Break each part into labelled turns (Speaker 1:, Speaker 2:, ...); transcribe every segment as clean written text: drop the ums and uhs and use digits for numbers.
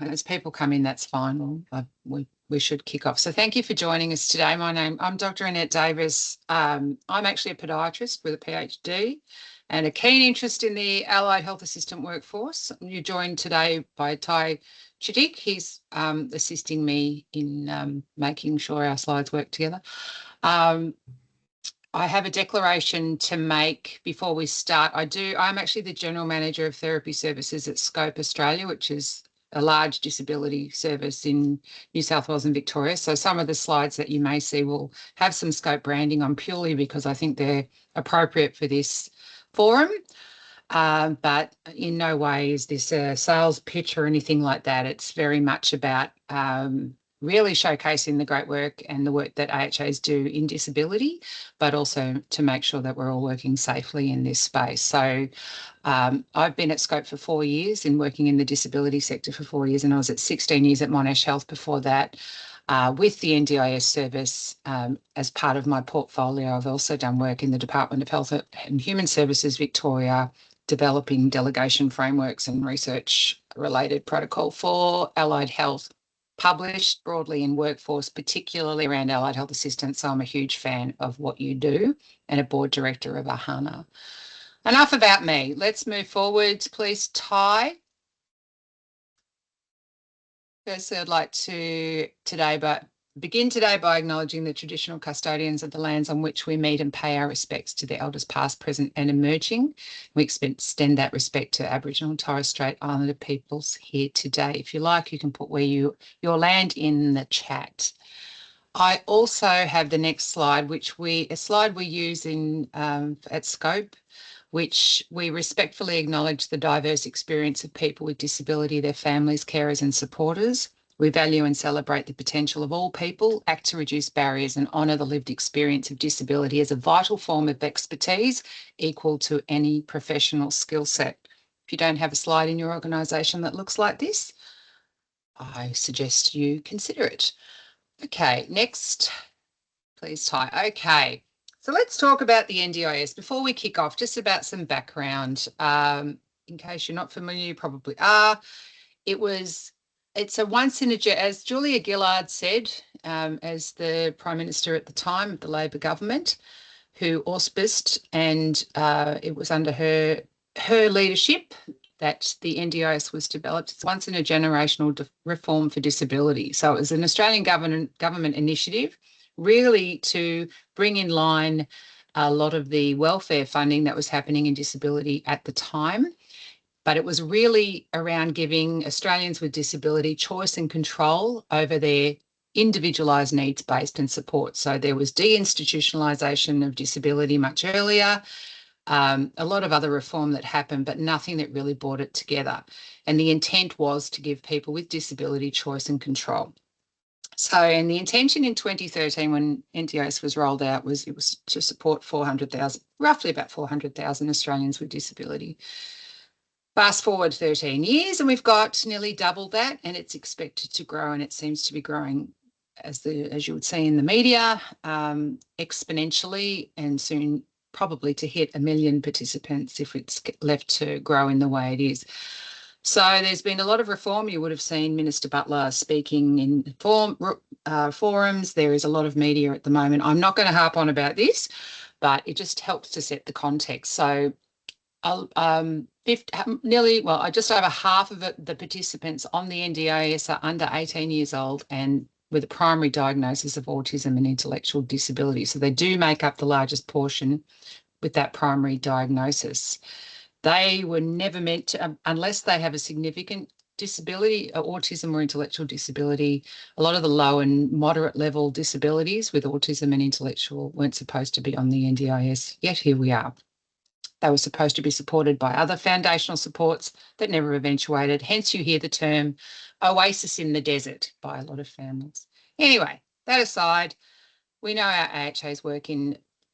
Speaker 1: As people come in, that's fine. We should kick off. So thank you for joining us today. I'm Dr. Annette Davis. I'm actually a podiatrist with a PhD and a keen interest in the allied health assistant workforce. You're joined today by Ty Chidik. He's assisting me in making sure our slides work together. I have a declaration to make before we start. I'm actually the General Manager of Therapy Services at Scope Australia, which is a large disability service in New South Wales and Victoria. So some of the slides that you may see will have some Scope branding on purely because I think they're appropriate for this forum. But in no way is this a sales pitch or anything like that. It's very much about really showcasing the great work and the work that AHAs do in disability, but also to make sure that we're all working safely in this space. So I've been at Scope for 4 years and working in the disability sector for 4 years, and I was at 16 years at Monash Health before that. With the NDIS service as part of my portfolio, I've also done work in the Department of Health and Human Services Victoria, developing delegation frameworks and research-related protocol for allied health, published broadly in workforce, particularly around allied health assistance. So I'm a huge fan of what you do and a board director of AHANA. Enough about me. Let's move forward, please, Ty. Firstly, I'd like to begin today by acknowledging the traditional custodians of the lands on which we meet and pay our respects to the elders past, present and emerging. We extend that respect to Aboriginal and Torres Strait Islander peoples here today. If you like, you can put your land in the chat. I also have the next slide, a slide we use at Scope, which we respectfully acknowledge the diverse experience of people with disability, their families, carers and supporters. We value and celebrate the potential of all people, act to reduce barriers and honour the lived experience of disability as a vital form of expertise equal to any professional skill set. If you don't have a slide in your organisation that looks like this, I suggest you consider it. Okay, next, please, Ty. Okay, so let's talk about the NDIS. Before we kick off, just about some background. In case you're not familiar, you probably are. It's a once in a, as Julia Gillard said, as the Prime Minister at the time of the Labor government, who auspiced, and it was under her leadership that the NDIS was developed. It's once in a generational reform for disability. So it was an Australian government initiative really to bring in line a lot of the welfare funding that was happening in disability at the time. But it was really around giving Australians with disability choice and control over their individualised needs-based and support. So there was deinstitutionalisation of disability much earlier, a lot of other reform that happened, but nothing that really brought it together. And the intent was to give people with disability choice and control. So, and the intention in 2013 when NDIS was rolled out was to support 400,000, roughly about 400,000 Australians with disability. Fast forward 13 years and we've got nearly double that, and it's expected to grow, and it seems to be growing as you would see in the media, exponentially, and soon probably to hit 1 million participants if it's left to grow in the way it is. So there's been a lot of reform. You would have seen Minister Butler speaking in forums. There is a lot of media at the moment. I'm not going to harp on about this, but it just helps to set the context. So just over half of the participants on the NDIS are under 18 years old and with a primary diagnosis of autism and intellectual disability. So they do make up the largest portion with that primary diagnosis. They were never meant to, unless they have a significant disability, autism or intellectual disability. A lot of the low and moderate level disabilities with autism and intellectual weren't supposed to be on the NDIS, yet here we are. They were supposed to be supported by other foundational supports that never eventuated. Hence, you hear the term oasis in the desert by a lot of families. Anyway, that aside, we know our AHAs work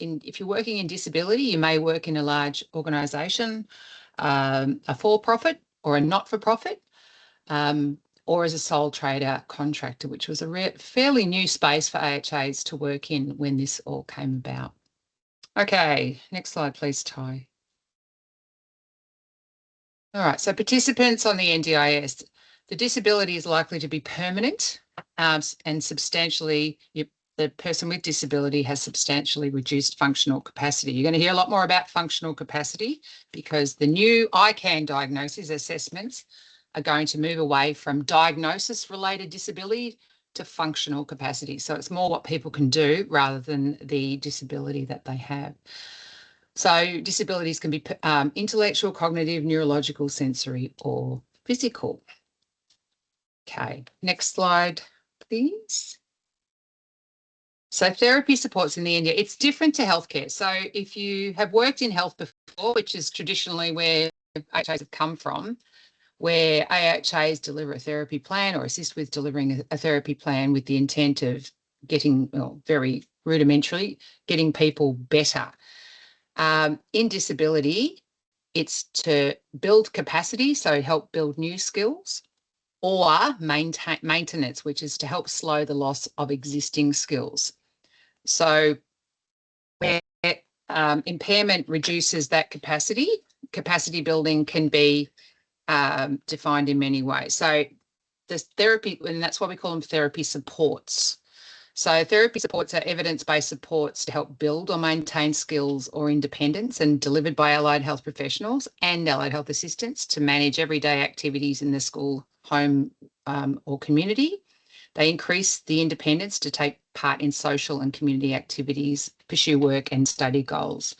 Speaker 1: if you're working in disability, you may work in a large organisation, a for-profit or a not-for-profit, or as a sole trader contractor, which was a fairly new space for AHAs to work in when this all came about. Okay, next slide, please, Ty. All right, so participants on the NDIS. The disability is likely to be permanent and substantially, the person with disability has substantially reduced functional capacity. You're going to hear a lot more about functional capacity because the new ICANN diagnosis assessments are going to move away from diagnosis-related disability to functional capacity. So it's more what people can do rather than the disability that they have. So disabilities can be intellectual, cognitive, neurological, sensory, or physical. Okay, next slide, please. So therapy supports in the NDIS, it's different to healthcare. So if you have worked in health before, which is traditionally where AHAs have come from, where AHAs deliver a therapy plan or assist with delivering a therapy plan with the intent of getting, well, very rudimentarily, getting people better. In disability, it's to build capacity, so help build new skills, or maintenance, which is to help slow the loss of existing skills. So where impairment reduces that capacity building can be defined in many ways. So there's therapy, and that's why we call them therapy supports. So therapy supports are evidence-based supports to help build or maintain skills or independence and delivered by allied health professionals and allied health assistants to manage everyday activities in the school, home or community. They increase the independence to take part in social and community activities, pursue work and study goals.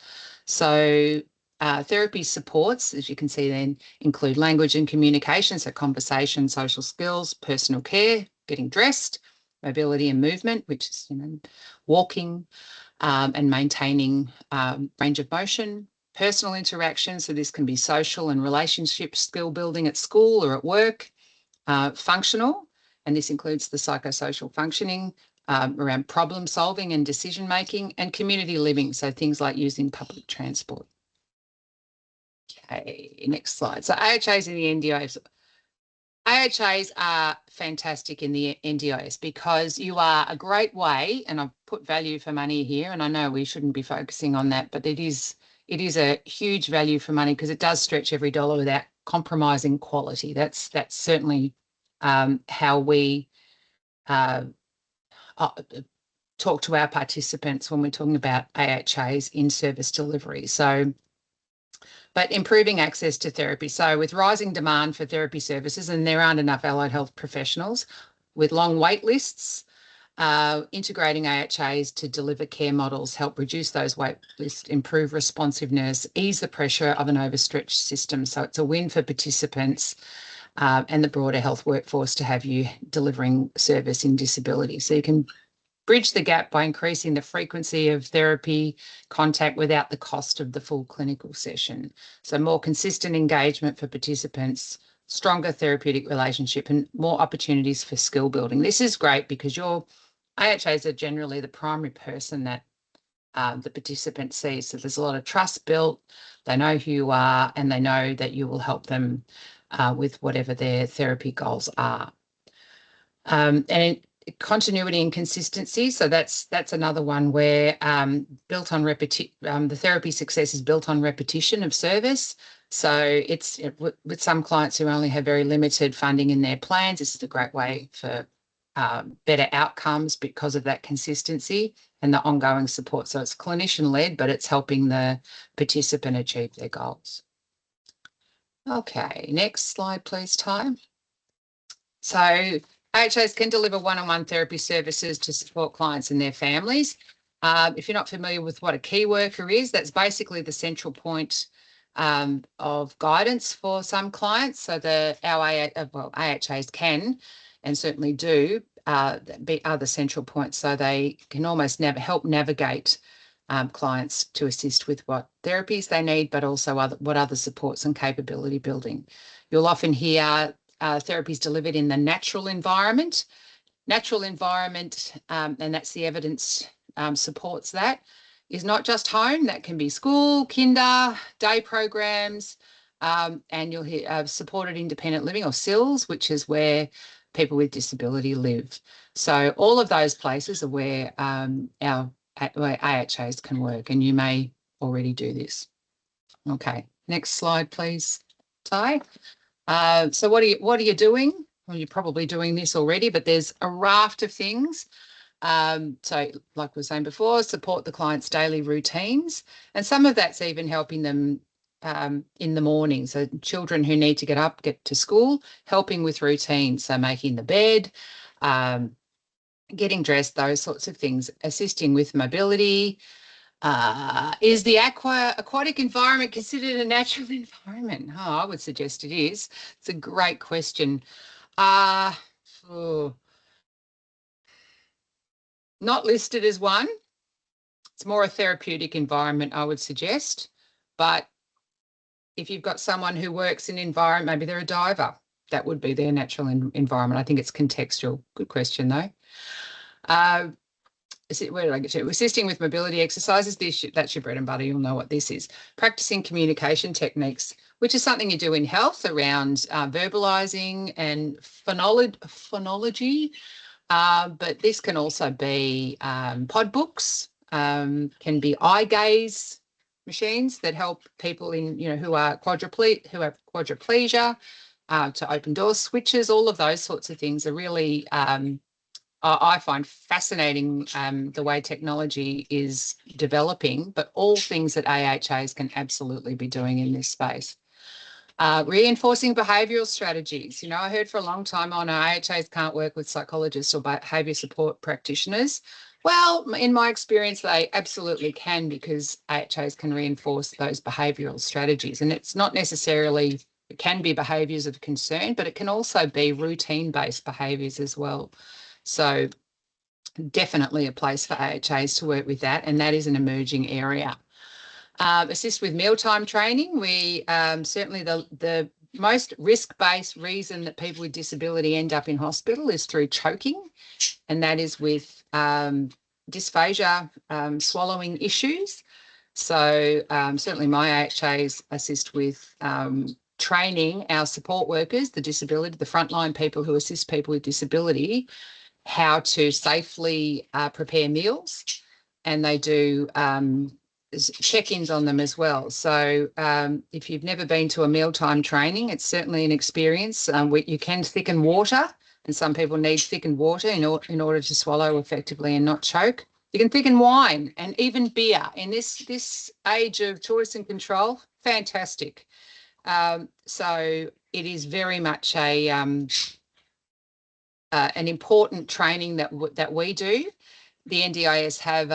Speaker 1: So therapy supports, as you can see then, include language and communication, so conversation, social skills, personal care, getting dressed, mobility and movement, which is, walking and maintaining range of motion, personal interaction, so this can be social and relationship skill building at school or at work, functional, and this includes the psychosocial functioning around problem solving and decision making, and community living, so things like using public transport. Okay, next slide. So AHAs in the NDIS. AHAs are fantastic in the NDIS because you are a great way, and I've put value for money here, and I know we shouldn't be focusing on that, but it is a huge value for money because it does stretch every dollar without compromising quality. That's certainly how we talk to our participants when we're talking about AHAs in service delivery. So, but improving access to therapy. So with rising demand for therapy services, and there aren't enough allied health professionals, with long wait lists, integrating AHAs to deliver care models help reduce those wait lists, improve responsiveness, ease the pressure of an overstretched system. So it's a win for participants and the broader health workforce to have you delivering service in disability. So you can bridge the gap by increasing the frequency of therapy contact without the cost of the full clinical session. So more consistent engagement for participants, stronger therapeutic relationship, and more opportunities for skill building. This is great because your AHAs are generally the primary person that the participant sees. So there's a lot of trust built, they know who you are, and they know that you will help them with whatever their therapy goals are. And continuity and consistency. So that's another one where built on the therapy success is built on repetition of service. So it's with some clients who only have very limited funding in their plans, this is a great way for better outcomes because of that consistency and the ongoing support. So it's clinician-led, but it's helping the participant achieve their goals. Okay, next slide, please, Ty. So AHAs can deliver one-on-one therapy services to support clients and their families. If you're not familiar with what a key worker is, that's basically the central point of guidance for some clients. So AHAs can, and certainly do, be other central points. So they can almost help navigate clients to assist with what therapies they need, but also what other supports and capability building. You'll often hear therapies delivered in the natural environment. Natural environment, and that's the evidence supports that, is not just home. That can be school, kinder, day programs, and you'll hear supported independent living, or SILS, which is where people with disability live. So all of those places are where our AHAs can work, and you may already do this. Okay, next slide, please, Ty. So what are you doing well, you're probably doing this already, but there's a raft of things. So like we were saying before, support the client's daily routines. And some of that's even helping them in the morning. So children who need to get up, get to school, helping with routines. So making the bed, um, getting dressed, those sorts of things, assisting with mobility. Is the aquatic environment considered a natural environment? Oh, I would suggest it is. It's a great question. Uh, oh, not listed as one. It's more a therapeutic environment, I would suggest. But if you've got someone who works in environment, maybe they're a diver, that would be their natural environment. I think it's contextual. Good question, though. Uh, where did I get to? Assisting with mobility exercises. That's your bread and butter. You'll know what this is. Practicing communication techniques, which is something you do in health around verbalizing and phonology. But this can also be pod books, can be eye gaze machines that help people who have quadriplegia to open door switches. All of those sorts of things are really I find fascinating the way technology is developing, but all things that AHAs can absolutely be doing in this space. Reinforcing behavioural strategies. I heard for a long time, no, AHAs can't work with psychologists or behaviour support practitioners. Well, in my experience, they absolutely can, because AHAs can reinforce those behavioural strategies. And it's not necessarily, it can be behaviours of concern, but it can also be routine-based behaviours as well. So definitely a place for AHAs to work with that, and that is an emerging area. Assist with mealtime training. We certainly the most risk-based reason that people with disability end up in hospital is through choking, and that is with dysphagia, swallowing issues. So certainly my AHAs assist with training our support workers, the frontline people who assist people with disability, how to safely prepare meals, and they do check-ins on them as well. So if you've never been to a mealtime training, it's certainly an experience. You can thicken water, and some people need thickened water in order to swallow effectively and not choke. You can thicken wine and even beer. In this age of choice and control, fantastic. So it is very much an important training that we do. The NDIS have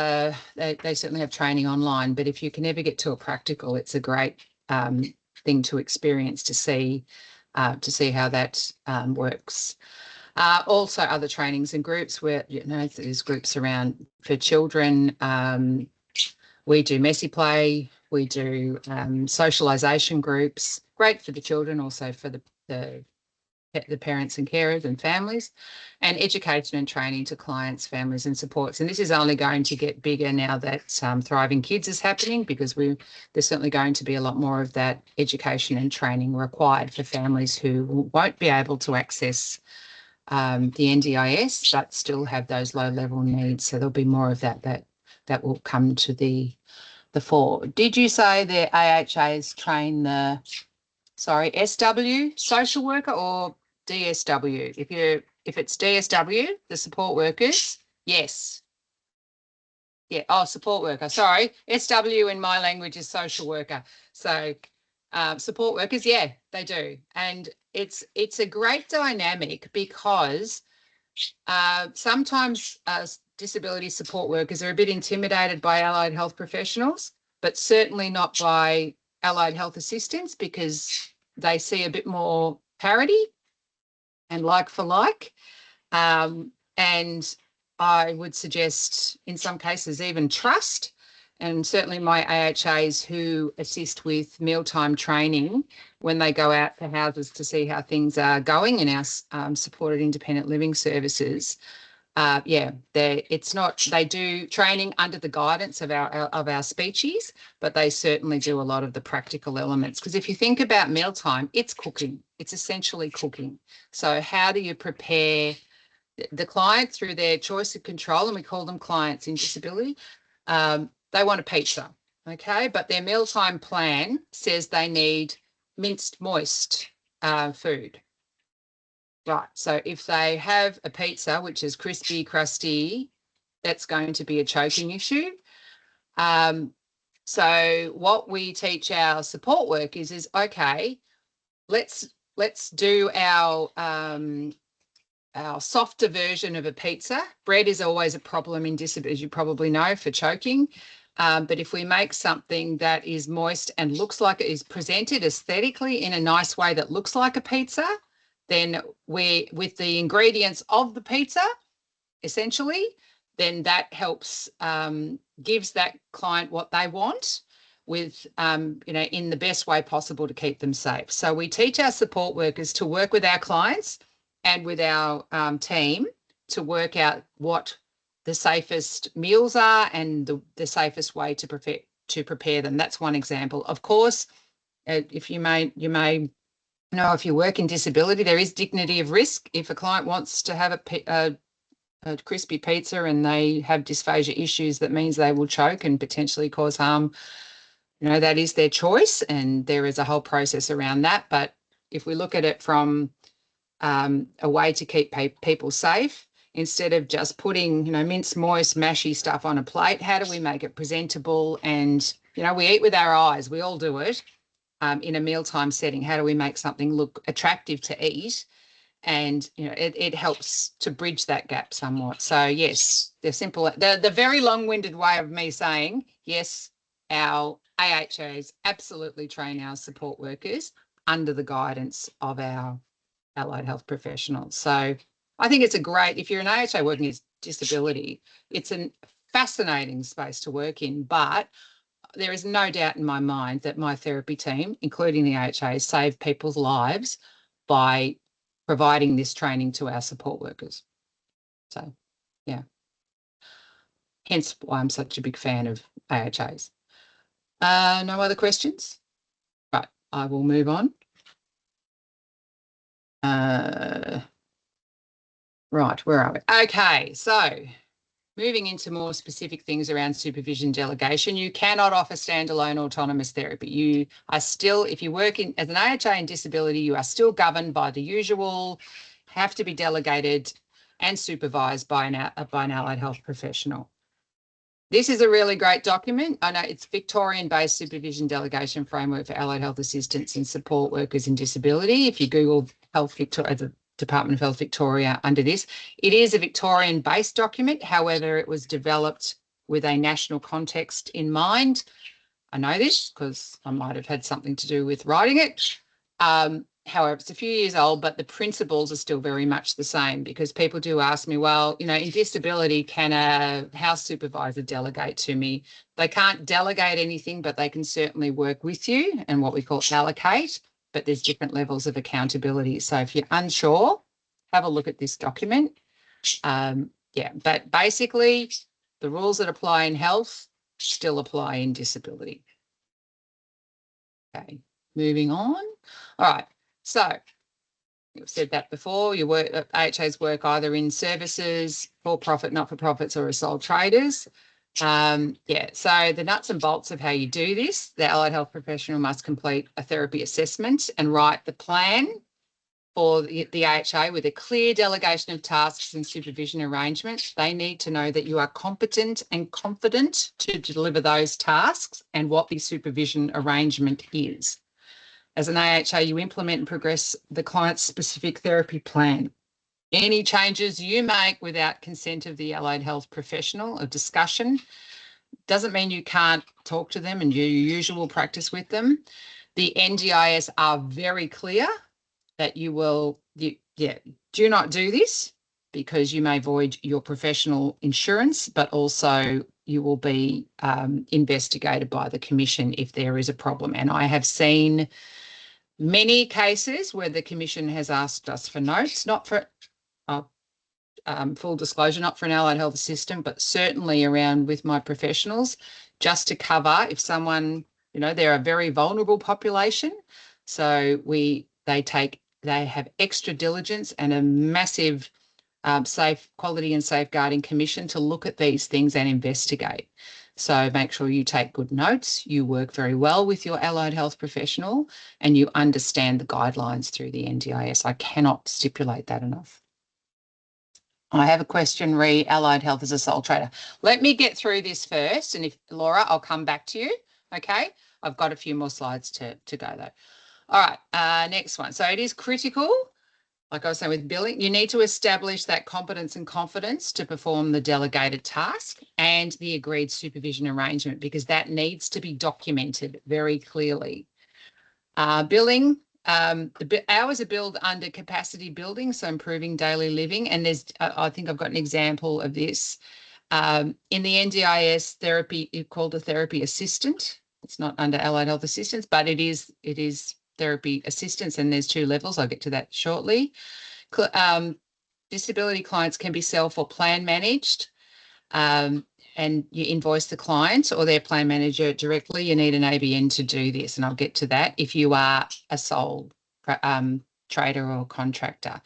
Speaker 1: they certainly have training online, but if you can ever get to a practical, it's a great thing to experience, to see how that works. Also, other trainings and groups where there's groups around for children. We do messy play. We do socialisation groups. Great for the children, also for the parents and carers and families, and education and training to clients, families and supports. And this is only going to get bigger now that Thriving Kids is happening, because there's certainly going to be a lot more of that education and training required for families who won't be able to access the NDIS but still have those low-level needs. So there'll be more of that will come to the fore. Did you say the AHAs train the SW social worker or DSW? If it's DSW, the support workers, yes. Yeah, support worker. Sorry, SW in my language is social worker. So support workers, yeah, they do. And it's a great dynamic, because sometimes disability support workers are a bit intimidated by allied health professionals, but certainly not by allied health assistants, because they see a bit more parity and like for like. And I would suggest in some cases even trust. And certainly my AHAs who assist with mealtime training, when they go out to houses to see how things are going in our supported independent living services, they do training under the guidance of our speeches, but they certainly do a lot of the practical elements. Because if you think about mealtime, it's cooking. It's essentially cooking. So how do you prepare the client through their choice of control? And we call them clients in disability. They want a pizza, okay? But their mealtime plan says they need minced moist food. Right. So if they have a pizza, which is crispy, crusty, that's going to be a choking issue. So what we teach our support workers is, okay, let's do our softer version of a pizza. Bread is always a problem in disability, as you probably know, for choking. But if we make something that is moist and looks like it is presented aesthetically in a nice way that looks like a pizza, then with the ingredients of the pizza, essentially, then that helps, gives that client what they want with, in the best way possible to keep them safe. So we teach our support workers to work with our clients and with our team to work out what the safest meals are and the safest way to prepare them. That's one example. Of course, if you may know, if you work in disability, there is dignity of risk. If a client wants to have a crispy pizza and they have dysphagia issues, that means they will choke and potentially cause harm. That is their choice, and there is a whole process around that. But if we look at it from a way to keep people safe, instead of just putting, minced, moist, mashy stuff on a plate, how do we make it presentable? And, we eat with our eyes. We all do it in a mealtime setting. How do we make something look attractive to eat? And, it helps to bridge that gap somewhat. So, yes, the very long-winded way of me saying, yes, our AHAs absolutely train our support workers under the guidance of our allied health professionals. So I think it's if you're an AHA working with disability, it's a fascinating space to work in, but there is no doubt in my mind that my therapy team, including the AHA, save people's lives by providing this training to our support workers. So, yeah. Hence why I'm such a big fan of AHAs. No other questions? Right, I will move on. Right, where are we? Okay, so moving into more specific things around supervision delegation, you cannot offer standalone autonomous therapy. You are still, if you work as an AHA in disability, you are still governed by the usual, have to be delegated and supervised by an allied health professional. This is a really great document. I know it's Victorian-based supervision delegation framework for allied health assistants and support workers in disability. If you Google Health Victoria, the Department of Health Victoria under this, it is a Victorian-based document. However, it was developed with a national context in mind. I know this because I might have had something to do with writing it. However, it's a few years old, but the principles are still very much the same, because people do ask me, well, in disability, can a house supervisor delegate to me? They can't delegate anything, but they can certainly work with you and what we call allocate, but there's different levels of accountability. So if you're unsure, have a look at this document. But basically the rules that apply in health still apply in disability. Okay, moving on. All right. So you've said that before, AHAs work either in services, for-profit, not-for-profits, or as sole traders. So the nuts and bolts of how you do this, the allied health professional must complete a therapy assessment and write the plan for the AHA with a clear delegation of tasks and supervision arrangements. They need to know that you are competent and confident to deliver those tasks and what the supervision arrangement is. As an AHA, you implement and progress the client's specific therapy plan. Any changes you make without consent of the allied health professional, a discussion, doesn't mean you can't talk to them and do your usual practice with them. The NDIS are very clear that do not do this, because you may void your professional insurance, but also you will be investigated by the Commission if there is a problem. And I have seen many cases where the Commission has asked us for notes, not for full disclosure, not for an allied health assistant, but certainly around with my professionals, just to cover if someone, they're a very vulnerable population. So they have extra diligence and a massive safe quality and safeguarding commission to look at these things and investigate. So make sure you take good notes, you work very well with your allied health professional, and you understand the guidelines through the NDIS. I cannot stipulate that enough. I have a question, re allied health as a sole trader. Let me get through this first, and if Laura, I'll come back to you. Okay, I've got a few more slides to go though. All right, next one. So it is critical, like I was saying with billing, you need to establish that competence and confidence to perform the delegated task and the agreed supervision arrangement, because that needs to be documented very clearly. Billing, the hours are billed under capacity building, so improving daily living. And there's, I think I've got an example of this. In the NDIS therapy, it's called a therapy assistant. It's not under allied health assistance, but it is therapy assistance, and there's 2 levels. I'll get to that shortly. Disability clients can be self or plan managed, and you invoice the client or their plan manager directly. You need an ABN to do this, and I'll get to that if you are a sole trader or contractor.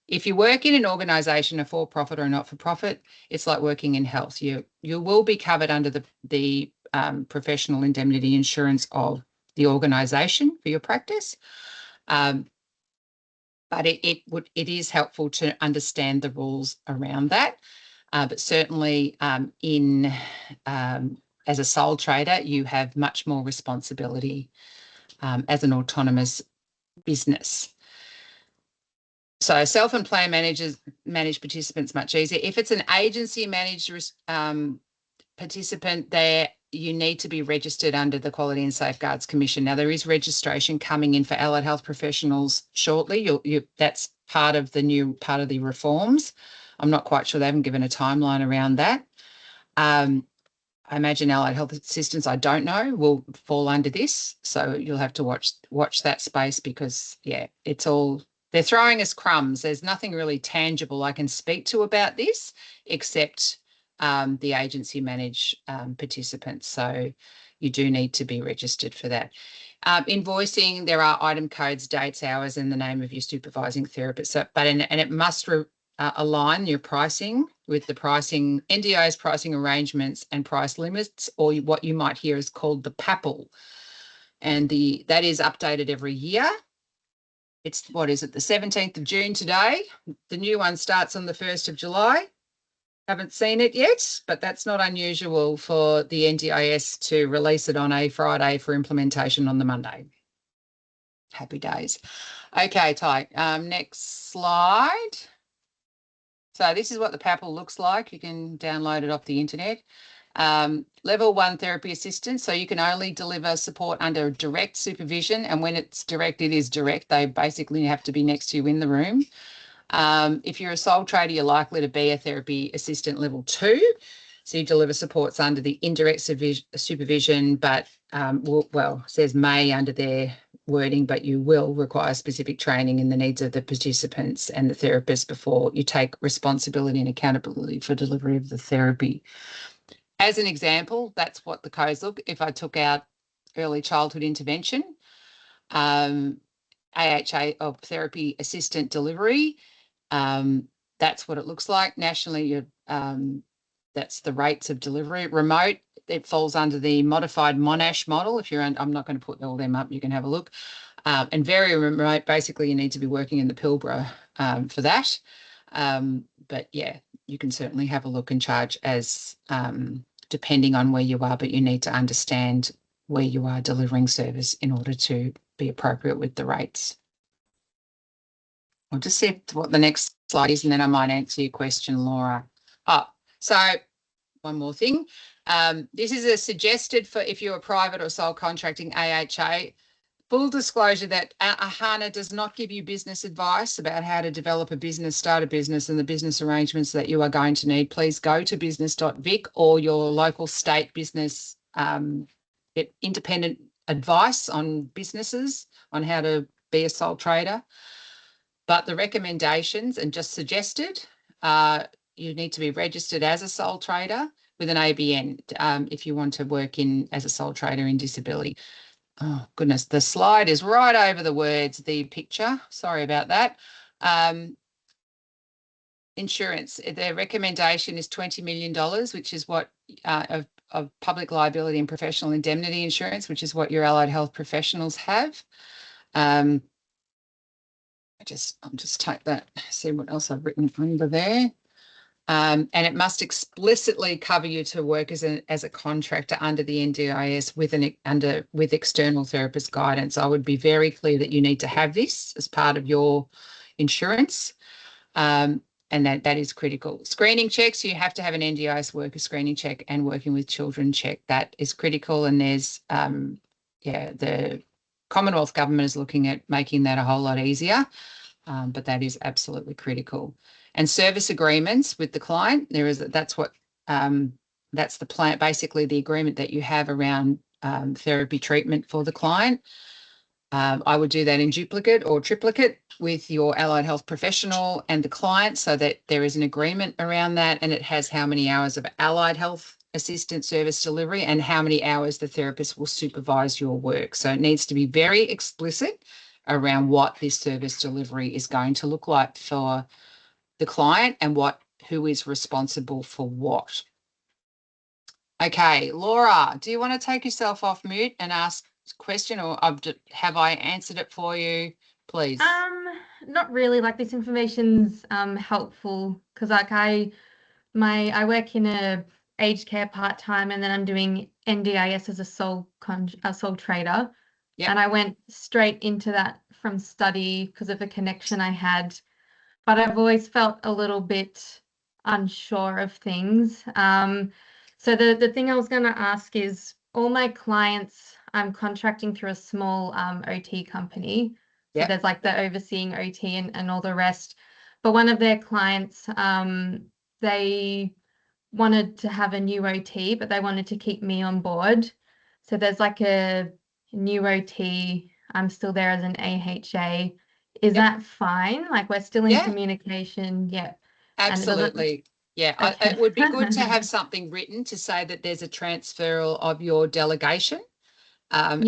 Speaker 1: If you work in an organisation, a for-profit or a not-for-profit, it's like working in health. You will be covered under the professional indemnity insurance of the organisation for your practice. But it is helpful to understand the rules around that. But certainly as a sole trader, you have much more responsibility as an autonomous business. So self and plan managers manage participants much easier. If it's an agency managed participant, there you need to be registered under the Quality and Safeguards Commission. Now, there is registration coming in for allied health professionals shortly. That's part of the reforms. I'm not quite sure, they haven't given a timeline around that. I imagine allied health assistants, I don't know, will fall under this. So you'll have to watch that space, because, yeah, it's all, they're throwing us crumbs. There's nothing really tangible I can speak to about this, except the agency managed participants. So you do need to be registered for that. Invoicing, there are item codes, dates, hours, and the name of your supervising therapist. So, and it must align your pricing with the pricing, NDIS pricing arrangements and price limits, or what you might hear is called the PAPL. And that is updated every year. It's, what is it, the 17th of June today. The new one starts on the 1st of July. Haven't seen it yet, but that's not unusual for the NDIS to release it on a Friday for implementation on the Monday. Happy days. Okay, Ty, next slide. So this is what the PAPL looks like. You can download it off the internet. Level 1 therapy assistance. So you can only deliver support under direct supervision. And when it's direct, it is direct. They basically have to be next to you in the room. If you're a sole trader, you're likely to be a therapy assistant level 2. So you deliver supports under the indirect supervision, but says may under their wording, but you will require specific training in the needs of the participants and the therapist before you take responsibility and accountability for delivery of the therapy. As an example, that's what the codes look. If I took out early childhood intervention, AHA of therapy assistant delivery, that's what it looks like. Nationally, that's the rates of delivery. Remote, it falls under the modified Monash model. If you're I'm not going to put all them up, you can have a look. And very remote, basically you need to be working in the Pilbara for that. But yeah, you can certainly have a look and charge as depending on where you are, but you need to understand where you are delivering service in order to be appropriate with the rates. I'll just see what the next slide is, and then I might answer your question, Laura. So one more thing. This is a suggested for if you're a private or sole contracting AHA. Full disclosure that AHANA does not give you business advice about how to develop a business, start a business, and the business arrangements that you are going to need. Please go to business.vic or your local state business, get independent advice on businesses, on how to be a sole trader. But the recommendations, and just suggested, you need to be registered as a sole trader with an ABN if you want to work as a sole trader in disability. Oh, goodness, the slide is right over the words, the picture. Sorry about that. insurance. The recommendation is $20 million, which is what of public liability and professional indemnity insurance, which is what your allied health professionals have. I'll just take that, see what else I've written under there. And it must explicitly cover you to work as a contractor under the NDIS with external therapist guidance. I would be very clear that you need to have this as part of your insurance. And that is critical. Screening checks, you have to have an NDIS worker screening check and working with children check. That is critical. And there's, the Commonwealth government is looking at making that a whole lot easier, but that is absolutely critical. And service agreements with the client, that's the plan, basically the agreement that you have around therapy treatment for the client. I would do that in duplicate or triplicate with your allied health professional and the client so that there is an agreement around that, and it has how many hours of allied health assistant service delivery and how many hours the therapist will supervise your work. So it needs to be very explicit around what this service delivery is going to look like for the client and who is responsible for what. Okay, Laura, do you want to take yourself off mute and ask a question, or have I answered it for you, please?
Speaker 2: Not really. Like, this information's helpful because like I work in a aged care part-time, and then I'm doing NDIS as a sole trader. Yep. And I went straight into that from study because of the connection I had. But I've always felt a little bit unsure of things. So the thing I was going to ask is, all my clients, I'm contracting through a small OT company. So yep. There's like the overseeing OT and all the rest. But one of their clients, they wanted to have a new OT, but they wanted to keep me on board. So there's like a new OT. I'm still there as an AHA. Is that fine? Like, we're still in communication? Yeah.
Speaker 1: Absolutely. Yeah. Okay. It would be good to have something written to say that there's a transfer of your delegation.
Speaker 2: And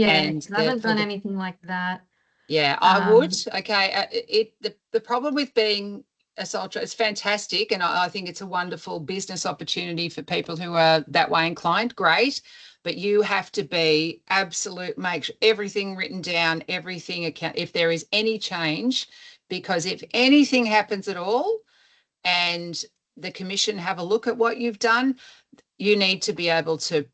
Speaker 2: I haven't done anything like that.
Speaker 1: Yeah, I would. Okay. The problem with being a sole trader is fantastic, and I think it's a wonderful business opportunity for people who are that way inclined. Great. But you have to be make sure everything written down, everything account, if there is any change, because if anything happens at all and the commission have a look at what you've done, you need to be able to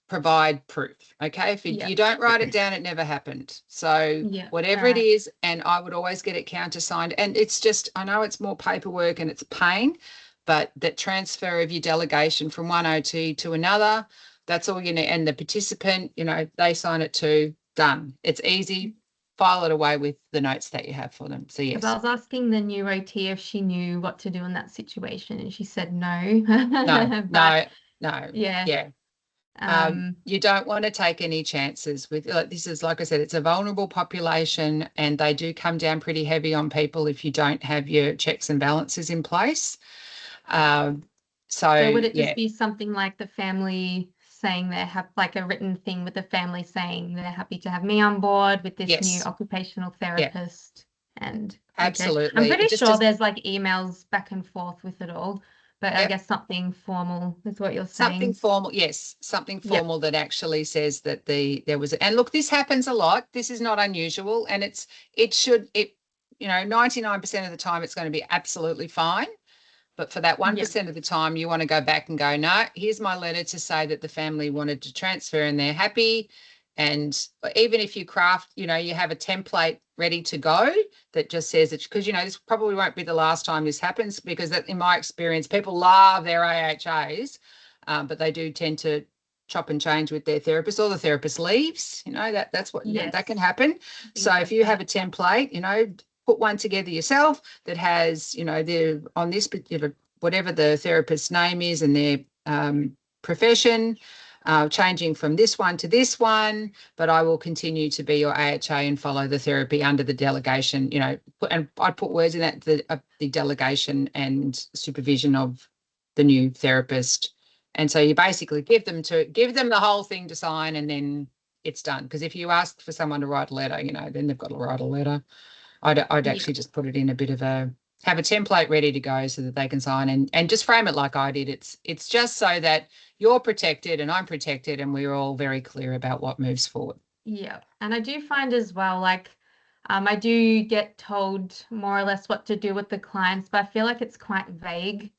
Speaker 1: provide proof. Okay. If you don't write it down, it never happened. So whatever it is, and I would always get it countersigned. And it's just, I know it's more paperwork and it's a pain, but that transfer of your delegation from one OT to another, that's all you need. And the participant, they sign it too. Done. It's easy. File it away with the notes that you have for them. So yes.
Speaker 2: I was asking the new OT if she knew what to do in that situation, and she said no.
Speaker 1: No. Yeah. You don't want to take any chances with this. Is, like I said, it's a vulnerable population, and they do come down pretty heavy on people if you don't have your checks and balances in place. So
Speaker 2: would it just be something like the family saying they have like a written thing with the family saying they're happy to have me on board with this new occupational therapist? And
Speaker 1: absolutely.
Speaker 2: I'm pretty sure there's like emails back and forth with it all, but I guess something formal is what you're saying.
Speaker 1: Something formal, yes, something formal that actually says that there was, and look, this happens a lot. This is not unusual, and it 99% of the time it's going to be absolutely fine. But for that 1% of the time, you want to go back and go, no, here's my letter to say that the family wanted to transfer and they're happy. And even if you craft, you have a template ready to go that just says it, because, this probably won't be the last time this happens, because that, in my experience, people love their AHAs, but they do tend to chop and change with their therapist, or the therapist leaves, that's what that can happen. So if you have a template, put one together yourself that has, on this particular, whatever the therapist's name is and their profession, changing from this one to this one, but I will continue to be your AHA and follow the therapy under the delegation, and I'd put words in that, the delegation and supervision of the new therapist. And so you basically give them the whole thing to sign, and then it's done. Because if you ask for someone to write a letter, then they've got to write a letter. I'd actually just put it in a bit of a have a template ready to go so that they can sign and just frame it like I did. It's just so that you're protected and I'm protected and we're all very clear about what moves forward.
Speaker 2: Yeah. And I do find as well, like, I do get told more or less what to do with the clients, but I feel like it's quite vague.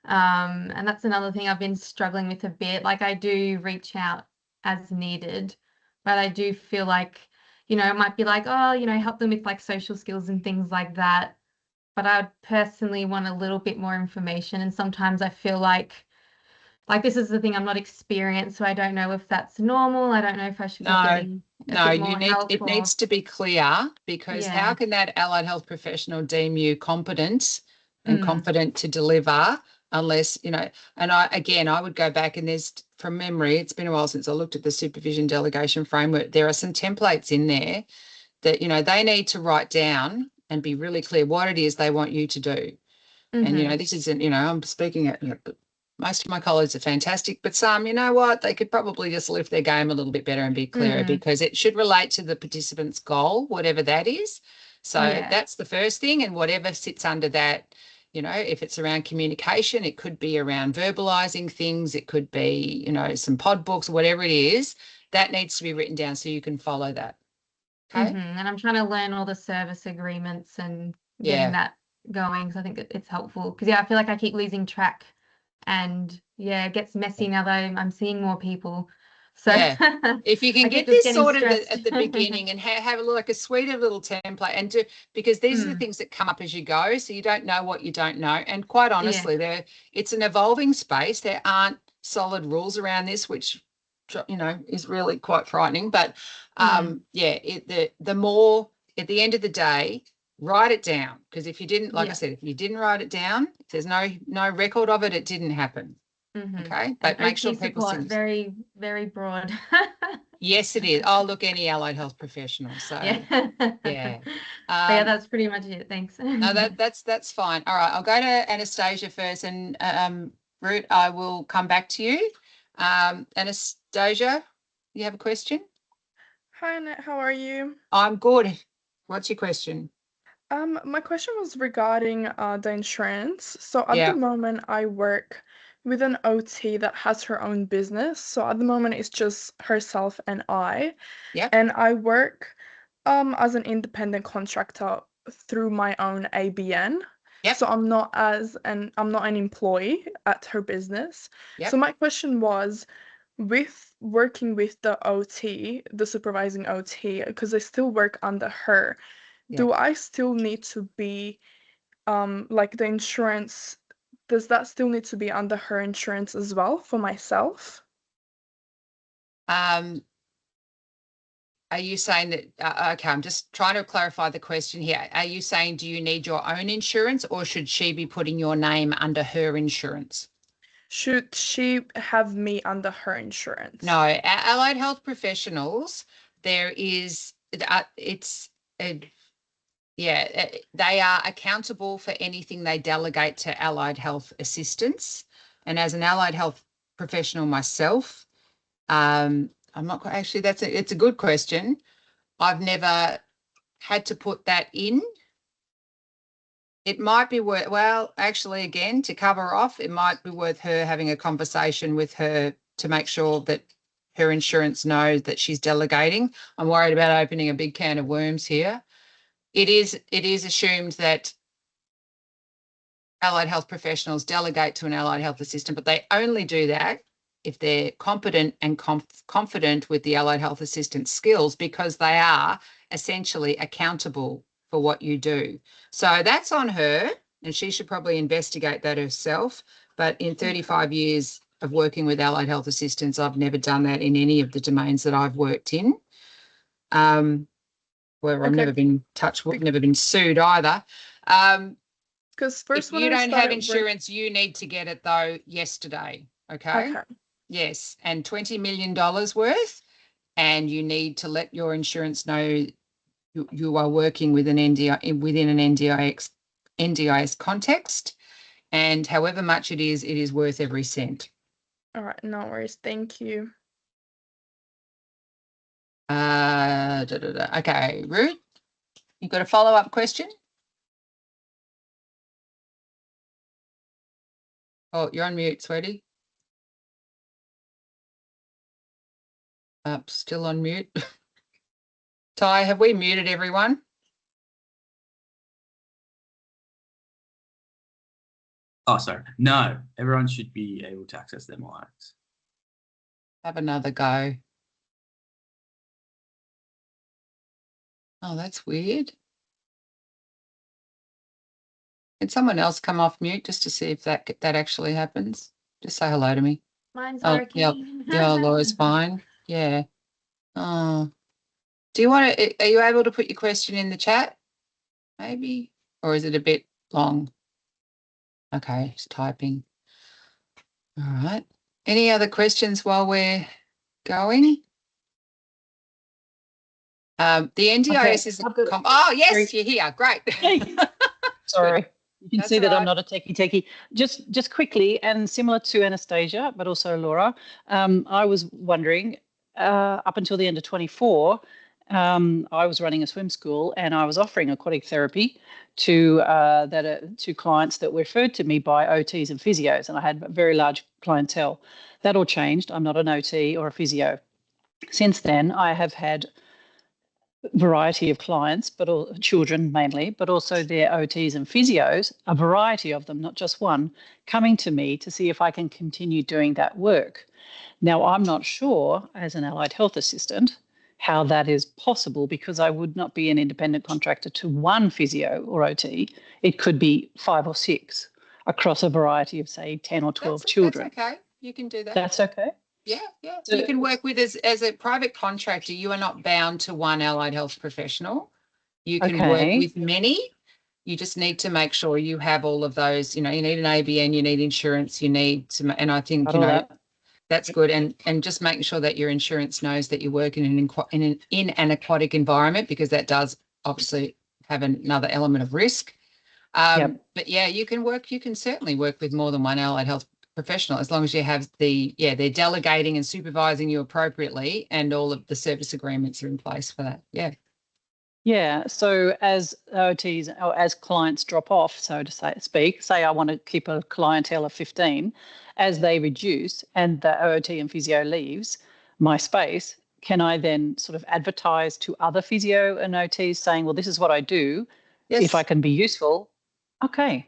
Speaker 2: And that's another thing I've been struggling with a bit. Like, I do reach out as needed, but I do feel like, it might be like, oh, help them with like social skills and things like that. But I would personally want a little bit more information. And sometimes I feel like this is the thing, I'm not experienced, so I don't know if that's normal. I don't know if I should be
Speaker 1: No,
Speaker 2: getting a
Speaker 1: no,
Speaker 2: bit more help
Speaker 1: it
Speaker 2: or
Speaker 1: needs to be clear because how
Speaker 2: yeah.
Speaker 1: can that allied health professional deem you competent and
Speaker 2: Mm,
Speaker 1: confident to deliver unless, and I would go back and there's from memory, it's been a while since I looked at the supervision delegation framework. There are some templates in there that, they need to write down and be really clear what it is they want you to do. And,
Speaker 2: mm-hmm.
Speaker 1: this isn't, I'm speaking at, most of my colleagues are fantastic, but some, you know what, they could probably just lift their game a little bit better and be clearer
Speaker 2: Mm,
Speaker 1: because it should relate to the participant's goal, whatever that is. So
Speaker 2: yeah.
Speaker 1: that's the first thing. And whatever sits under that, if it's around communication, it could be around verbalizing things, it could be, some pod books, whatever it is, that needs to be written down so you can follow that. Okay.
Speaker 2: And I'm trying to learn all the service agreements and getting
Speaker 1: Yeah.
Speaker 2: that going because I think it's helpful. Because yeah, I feel like I keep losing track, and yeah, it gets messy now that I'm seeing more people. So
Speaker 1: Yeah. If you can
Speaker 2: I keep
Speaker 1: get
Speaker 2: just
Speaker 1: this
Speaker 2: getting
Speaker 1: sorted
Speaker 2: stressed.
Speaker 1: at the beginning and have like a suite of little template and do, because these are the
Speaker 2: Mm,
Speaker 1: things that come up as you go. So you don't know what you don't know. And quite
Speaker 2: yeah.
Speaker 1: honestly, it's an evolving space. There aren't solid rules around this, which, is really quite frightening. But
Speaker 2: Mm,
Speaker 1: yeah, the more at the end of the day, write it down. Because if you didn't, like I
Speaker 2: yeah.
Speaker 1: said, if you didn't write it down, if there's no record of it, it didn't happen. Okay.
Speaker 2: And
Speaker 1: But make sure
Speaker 2: OT
Speaker 1: people
Speaker 2: support,
Speaker 1: see.
Speaker 2: very, very broad.
Speaker 1: Yes, it is. Oh, look, any allied health professional. So,
Speaker 2: Yeah.
Speaker 1: yeah.
Speaker 2: But yeah,
Speaker 1: Um,
Speaker 2: that's pretty much it. Thanks.
Speaker 1: no, that's fine. All right, I'll go to Anastasia first, and Ruth, I will come back to you. Anastasia, you have a question?
Speaker 3: Hi, Annette, how are you?
Speaker 1: I'm good. What's your question?
Speaker 3: My question was regarding the insurance. So at the
Speaker 1: Yeah,
Speaker 3: moment, I work with an OT that has her own business. So at the moment, it's just herself and I.
Speaker 1: yep,
Speaker 3: And I work as an independent contractor through my own ABN.
Speaker 1: yep,
Speaker 3: So I'm not an employee at her business. So
Speaker 1: yep,
Speaker 3: my question was, with working with the OT, the supervising OT, because I still work under her,
Speaker 1: yep.
Speaker 3: do I still need to be like the insurance, does that still need to be under her insurance as well for myself?
Speaker 1: Um, are you saying that, okay, I'm just trying to clarify the question here. Are you saying, do you need your own insurance or should she be putting your name under her insurance?
Speaker 3: Should she have me under her
Speaker 1: No,
Speaker 3: insurance?
Speaker 1: allied health professionals, there is, it's, yeah, they are accountable for anything they delegate to allied health assistants. And as an allied health professional myself, I'm not actually, it's a good question. I've never had to put that in. It might be worth, well, actually, again, to cover off, it might be worth her having a conversation with her to make sure that her insurance knows that she's delegating. I'm worried about opening a big can of worms here. It is assumed that allied health professionals delegate to an allied health assistant, but they only do that if they're competent and confident with the allied health assistant skills because they are essentially accountable for what you do. So that's on her, and she should probably investigate that herself. But in 35 years of working with allied health assistants, I've never done that in any of the domains that I've worked in. Where I've
Speaker 3: Okay,
Speaker 1: never been touched, never been sued either. Um,
Speaker 3: because
Speaker 1: if
Speaker 3: first when
Speaker 1: you
Speaker 3: I
Speaker 1: don't have
Speaker 3: started work,
Speaker 1: insurance, you need to get it though yesterday. Okay.
Speaker 3: okay,
Speaker 1: Yes. And $20 million worth. And you need to let your insurance know you are working with an NDI within an NDIS context. And however much it is worth every cent.
Speaker 3: all right, no worries, thank you.
Speaker 1: Okay, Ruth, you got a follow-up question? Oh, you're on mute, sweetie. Still on mute. Ty, have we muted everyone?
Speaker 4: Oh, sorry. No, everyone should be able to access their mics.
Speaker 1: Have another go. Oh, that's weird. Can someone else come off mute just to see if that actually happens? Just say hello to me.
Speaker 2: Mine's
Speaker 1: Oh,
Speaker 2: working.
Speaker 1: yeah, Laura's fine. Yeah. Oh, do you want to? Are you able to put your question in the chat? Maybe, or is it a bit long? Okay, it's typing. All right. Any other questions while we're going? The NDIS is oh yes, you're here. Great.
Speaker 5: Sorry. You can
Speaker 1: That's
Speaker 5: see that
Speaker 1: all
Speaker 5: I'm not a techie. Just quickly, and similar to Anastasia, but also Laura, I was wondering, up until the end of 24, I was running a swim school and I was offering aquatic therapy to to clients that were referred to me by OTs and physios, and I had a very large clientele. That all changed. I'm not an OT or a physio. Since then, I have had variety of clients, but all children mainly, but also their OTs and physios, a variety of them, not just one, coming to me to see if I can continue doing that work. Now, I'm not sure as an allied health assistant how that is possible because I would not be an independent contractor to one physio or OT. It could be 5 or 6 across a variety of, say, 10 or 12 children.
Speaker 1: That's okay. You can do that.
Speaker 5: That's okay?
Speaker 1: Yeah.
Speaker 5: So
Speaker 1: you can work with as a private contractor. You are not bound to one allied health professional. You can work with many. You just need to make sure you have all of those. You know, you need an ABN, you need insurance, you need to, and I think that's good. And just making sure that your insurance knows that you're working in an aquatic environment, because that does obviously have another element of risk. But yeah, you can certainly work with more than one allied health professional, as long as you have they're delegating and supervising you appropriately, and all of the service agreements are in place for that.
Speaker 5: Yeah. So as OTs or as clients drop off, so to speak, say I want to keep a clientele of 15, as they reduce and the OT and physio leaves my space, can I then sort of advertise to other physio and OTs saying, well, this is what I do. Yes. If I can be useful. Okay.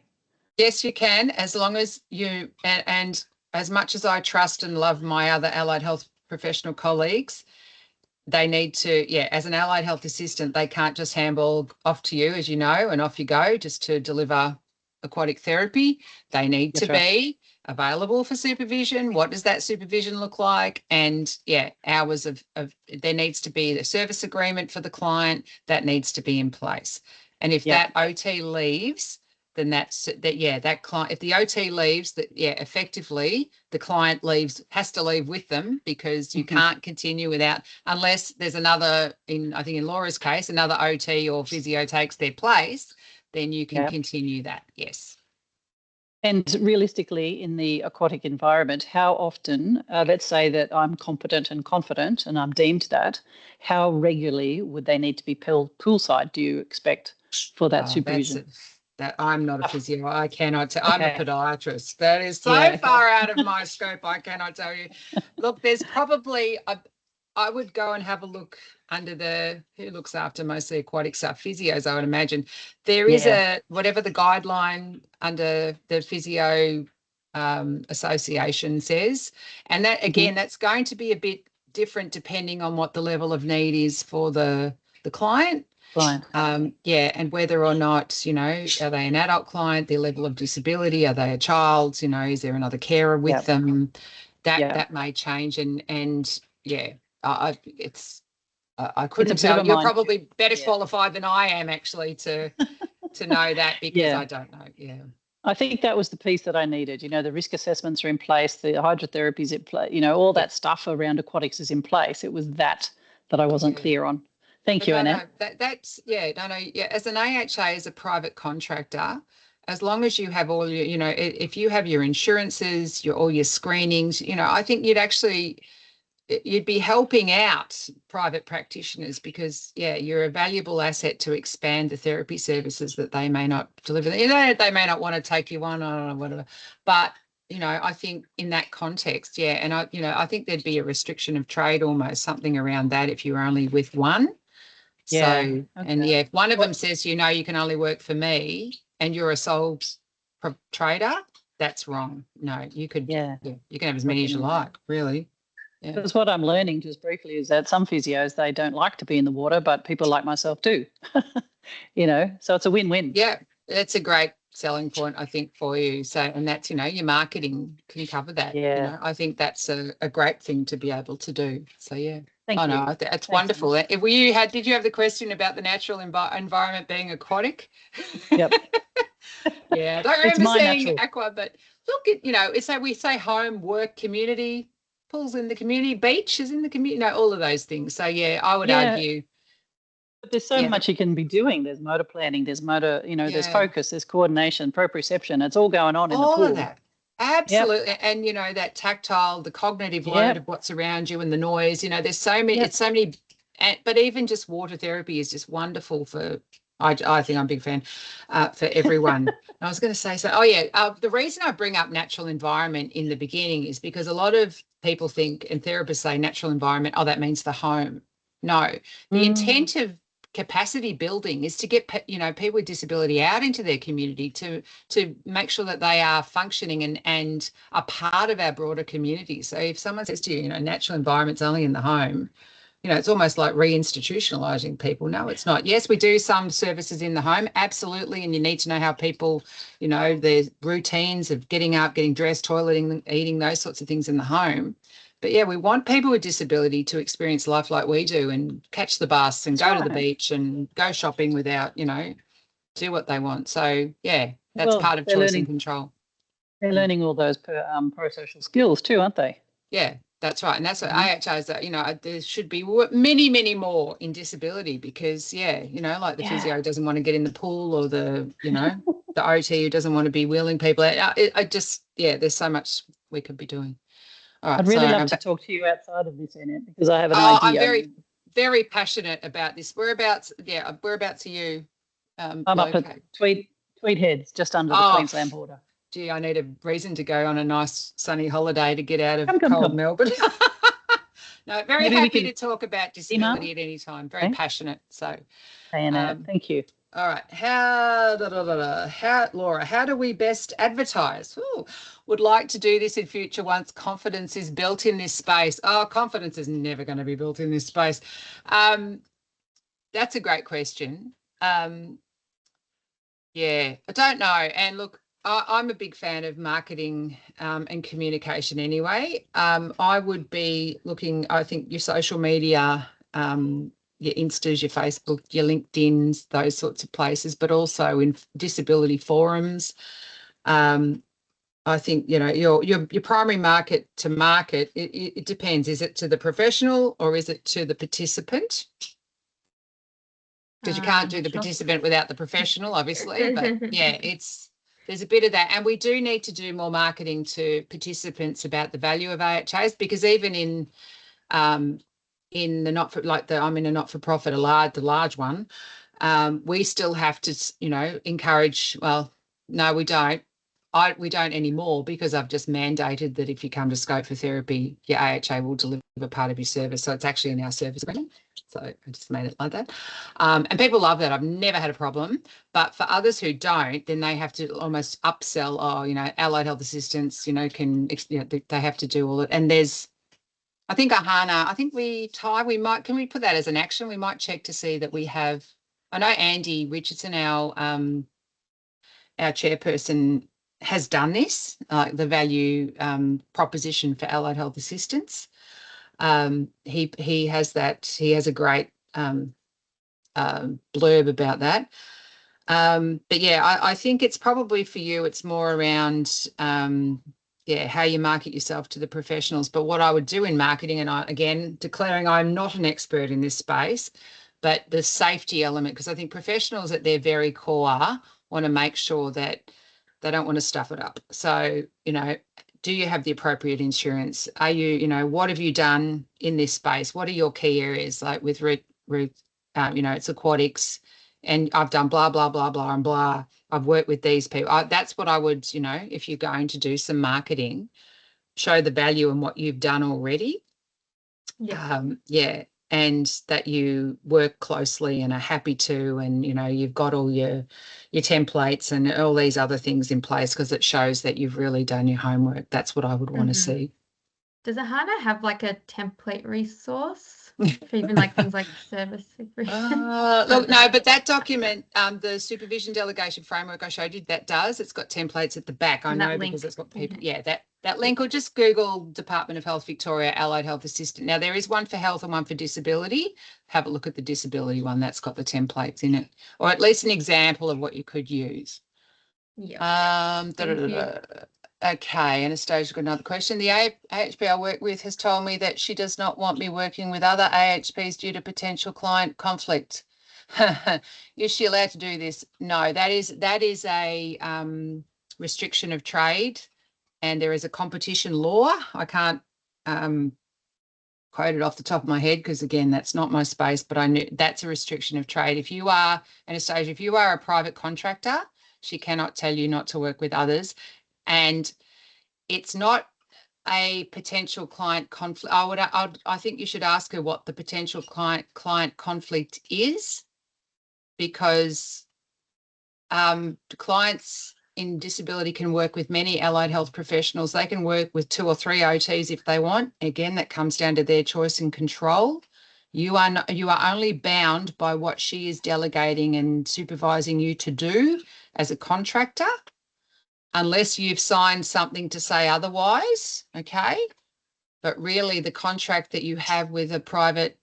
Speaker 1: Yes, you can, as long as you, and as much as I trust and love my other allied health professional colleagues, they need to, as an allied health assistant, they can't just handball off to you, as you know, and off you go just to deliver aquatic therapy. They need to be available for supervision. What does that supervision look like? And hours of there needs to be the service agreement for the client that needs to be in place. And if that OT leaves, then that client, if the OT leaves, effectively the client has to leave with them, because you can't continue without, unless there's another, I think in Laura's case, another OT or physio takes their place, then you can continue that. Yes.
Speaker 5: And realistically, in the aquatic environment, how often, let's say that I'm competent and confident and I'm deemed that, how regularly would they need to be poolside, do you expect, for that supervision?
Speaker 1: That I'm not a physio. I cannot tell. I'm a podiatrist. That is so far out of my scope. I cannot tell you. Look, there's probably, I would go and have a look under who looks after mostly aquatic stuff, physios, I would imagine. There is whatever the guideline under the physio association says. And that, again, that's going to be a bit different depending on what the level of need is for the client. And whether or not, are they an adult client, their level of disability, are they a child, is there another carer with them? That may change. I couldn't tell. You're probably better qualified than I am actually to know that, because I don't know.
Speaker 5: I think that was the piece that I needed. The risk assessments are in place, the hydrotherapy is in place, all that stuff around aquatics is in place. It was that I wasn't clear on. Thank you, Annette.
Speaker 1: As an AHA, as a private contractor, as long as you have all your, if you have your insurances, all your screenings, I think you'd be helping out private practitioners, because you're a valuable asset to expand the therapy services that they may not deliver. They may not want to take you on or whatever, but you know, I think in that context, yeah, and I think there'd be a restriction of trade, almost something around that if you were only with one.
Speaker 5: Yeah,
Speaker 1: So, and
Speaker 5: okay.
Speaker 1: yeah, if one of
Speaker 5: What-
Speaker 1: them says, you know, you can only work for me and you're a sole trader, that's wrong. No, you could,
Speaker 5: Yeah.
Speaker 1: you can have as many as you like, really. Yeah.
Speaker 5: Because what I'm learning just briefly is that some physios, they don't like to be in the water, but people like myself do. You know, so it's a win-win.
Speaker 1: Yeah, that's a great selling point, I think, for you. So, and that's, you know, your marketing can cover that.
Speaker 5: Yeah.
Speaker 1: You know, I think that's a great thing to be able to do. So, yeah.
Speaker 5: Thank
Speaker 1: I
Speaker 5: you.
Speaker 1: know, it's
Speaker 5: Thanks,
Speaker 1: wonderful. If did you have the question about the natural environment being aquatic?
Speaker 5: Yep.
Speaker 1: Yeah, I don't
Speaker 5: It's
Speaker 1: remember
Speaker 5: my
Speaker 1: saying
Speaker 5: natural.
Speaker 1: aqua, but look at, you know, we say home, work, community, pools in the community, beach is in the community, you know, all of those things. So, yeah, I would
Speaker 5: Yeah.
Speaker 1: argue.
Speaker 5: But there's so
Speaker 1: Yeah.
Speaker 5: much you can be doing. There's motor planning, there's motor, you know, there's
Speaker 1: Yeah.
Speaker 5: focus, there's coordination, proprioception. It's all going on in the
Speaker 1: All
Speaker 5: pool.
Speaker 1: of that. Absolutely. And, you know, that tactile, the cognitive load of what's around you and the noise, you know, there's so many, it's so many, but even just water therapy is just wonderful for, I think I'm a big fan for everyone. I was going to say, the reason I bring up natural environment in the beginning is because a lot of people think, and therapists say natural environment, that means the home. No, the intent of capacity building is to get, you know, people with disability out into their community to make sure that they are functioning and a part of our broader community. So if someone says to you, you know, natural environment's only in the home, you know, it's almost like reinstitutionalizing people. No, it's not. Yes, we do some services in the home, absolutely, and you need to know how people, you know, their routines of getting up, getting dressed, toileting, eating, those sorts of things in the home. But yeah, we want people with disability to experience life like we do and catch the bus and go to the beach and go shopping without, you know, do what they want. So yeah, that's part of choice and control.
Speaker 5: They're learning all those pro-social skills too, aren't they?
Speaker 1: Yeah, that's right. And that's what AHAs are, you know, there should be many, many more in disability because, yeah, you know, like the physio doesn't want to get in the pool or the, you know, the OT who doesn't want to be wheeling people out. There's so much we could be doing. All right,
Speaker 5: I'd really love to talk to you outside of this, Annette, because I have an idea.
Speaker 1: I'm very, very passionate about this. Whereabouts are you?
Speaker 5: I'm up at Tweed Heads, just under the Queensland border.
Speaker 1: Gee, I need a reason to go on a nice sunny holiday to get out of cold Melbourne. No, very happy to talk about disability at any time. Very passionate. So,
Speaker 5: Annette, thank you.
Speaker 1: All right. Laura, how do we best advertise? Would like to do this in future once confidence is built in this space. Confidence is never going to be built in this space. That's a great question. Yeah, I don't know. And look, I'm a big fan of marketing and communication anyway. I would be looking, I think your social media, your Instas, your Facebook, your LinkedIns, those sorts of places, but also in disability forums. I think, you know, your primary market, it depends. Is it to the professional or is it to the participant? Because you can't do the participant without the professional, obviously. But yeah, there's a bit of that. And we do need to do more marketing to participants about the value of AHAs, because even in the I'm in a not-for-profit, the large one, we still have to, you know, encourage, well, no, we don't. We don't anymore, because I've just mandated that if you come to Scope for Therapy, your AHA will deliver part of your service. So it's actually in our service agreement. So I just made it like that. And people love that. I've never had a problem. But for others who don't, then they have to almost upsell, you know, allied health assistants, you know, they have to do all it. And there's, I think AHANA, can we put that as an action? We might check to see that we have, I know Andy Richardson, our chairperson, has done this, the value proposition for allied health assistants. He has that. He has a great blurb about that. But yeah, I think it's probably for you, it's more around how you market yourself to the professionals. But what I would do in marketing, and again declaring I'm not an expert in this space, but the safety element, because I think professionals at their very core want to make sure that they don't want to stuff it up. So, you know, do you have the appropriate insurance? Are you, you know, what have you done in this space? What are your key areas? Like with Ruth, you know, it's aquatics, and I've done blah, blah, blah, blah, and blah. I've worked with these people. That's what I would, you know, if you're going to do some marketing, show the value in what you've done already.
Speaker 2: Yeah.
Speaker 1: And that you work closely and are happy to, and, you know, you've got all your templates and all these other things in place, because it shows that you've really done your homework. That's what I would want to see.
Speaker 2: Does AHANA have like a template resource for even like things like service supervision?
Speaker 1: Look, no, but that document, the supervision delegation framework I showed you, that does. It's got templates at the back. I
Speaker 2: And that
Speaker 1: know
Speaker 2: link.
Speaker 1: because it's got people. Yeah, that link, or just Google Department of Health Victoria Allied Health Assistant. Now, there is one for health and one for disability. Have a look at the disability one. That's got the templates in it, or at least an example of what you could use.
Speaker 2: Yeah.
Speaker 1: Okay, Anastasia's got another question. The AHP I work with has told me that she does not want me working with other AHPs due to potential client conflict. Is she allowed to do this? No, that is a restriction of trade, and there is a competition law. I can't quote it off the top of my head because, again, that's not my space, but I knew that's a restriction of trade. If you are, Anastasia, if you are a private contractor, she cannot tell you not to work with others. And it's not a potential client conflict. I think you should ask her what the potential client conflict is, because clients in disability can work with many allied health professionals. They can work with 2 or 3 OTs if they want. Again, that comes down to their choice and control. You are only bound by what she is delegating and supervising you to do as a contractor, unless you've signed something to say otherwise, okay? But really, the contract that you have with a private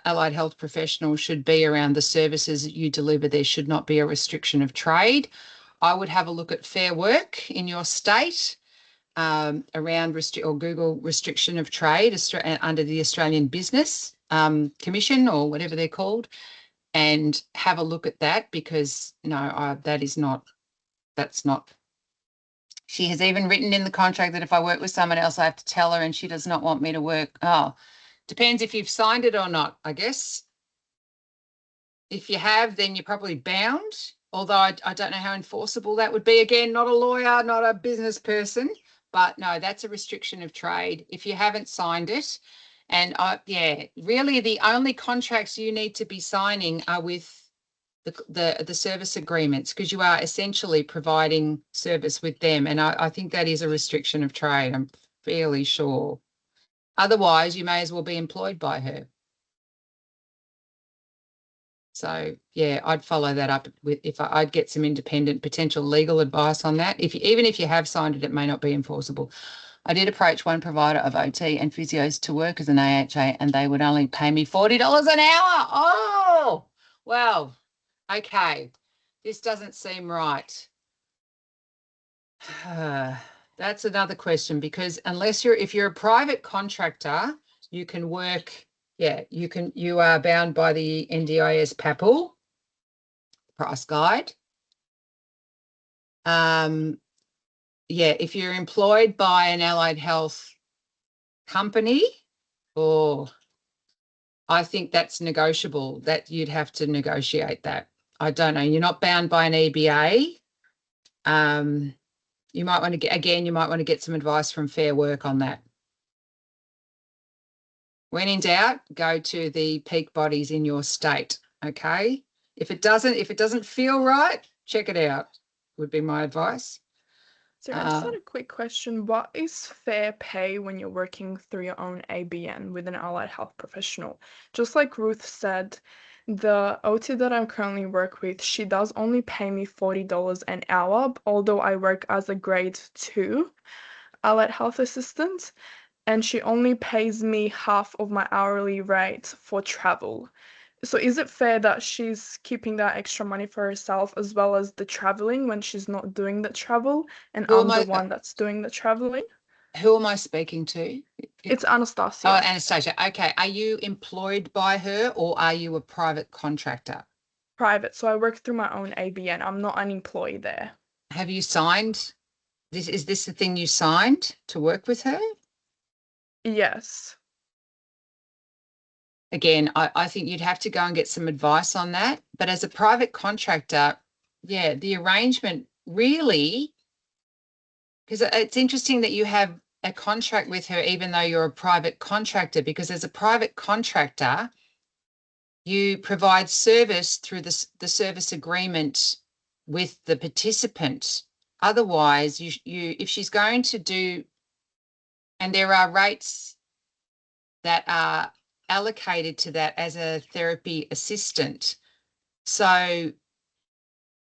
Speaker 1: allied health professional should be around the services that you deliver. There should not be a restriction of trade. I would have a look at Fair Work in your state around or Google restriction of trade under the Australian Business Commission, or whatever they're called, and have a look at that, because no, that's not. She has even written in the contract that if I work with someone else, I have to tell her, and she does not want me to work. Oh, depends if you've signed it or not, I guess. If you have, then you're probably bound, although I don't know how enforceable that would be. Again, not a lawyer, not a business person, but no, that's a restriction of trade if you haven't signed it. And really the only contracts you need to be signing are with the service agreements, because you are essentially providing service with them. And I think that is a restriction of trade, I'm fairly sure. Otherwise, you may as well be employed by her. So, yeah, I'd follow that up with, I'd get some independent potential legal advice on that. Even if you have signed it, it may not be enforceable. I did approach one provider of OT and physios to work as an AHA, and they would only pay me $40 an hour. Oh, well, okay. This doesn't seem right. That's another question, because if you're a private contractor, you can work, you are bound by the NDIS PAPL price guide. If you're employed by an allied health company, I think that's negotiable, that you'd have to negotiate that. I don't know. You're not bound by an EBA. You might want to get some advice from Fair Work on that. When in doubt, go to the peak bodies in your state. Okay. If it doesn't feel right, check it out, would be my advice.
Speaker 3: So I just had a quick question. What is fair pay when you're working through your own ABN with an allied health professional? Just like Ruth said, the OT that I currently work with, she does only pay me $40 an hour, although I work as a grade 2 allied health assistant, and she only pays me half of my hourly rate for travel. So is it fair that she's keeping that extra money for herself as well as the traveling when she's not doing the travel, and I'm the one that's doing the traveling?
Speaker 1: Who am I speaking to?
Speaker 3: It's Anastasia.
Speaker 1: Oh, Anastasia. Okay. Are you employed by her, or are you a private contractor?
Speaker 3: Private. So I work through my own ABN. I'm not an employee there.
Speaker 1: Have you signed? Is this the thing you signed to work with her?
Speaker 3: Yes.
Speaker 1: Again, I think you'd have to go and get some advice on that. But as a private contractor, yeah, the arrangement really, because it's interesting that you have a contract with her, even though you're a private contractor, because as a private contractor, you provide service through the service agreement with the participant. Otherwise, if she's going to do, and there are rates that are allocated to that as a therapy assistant. So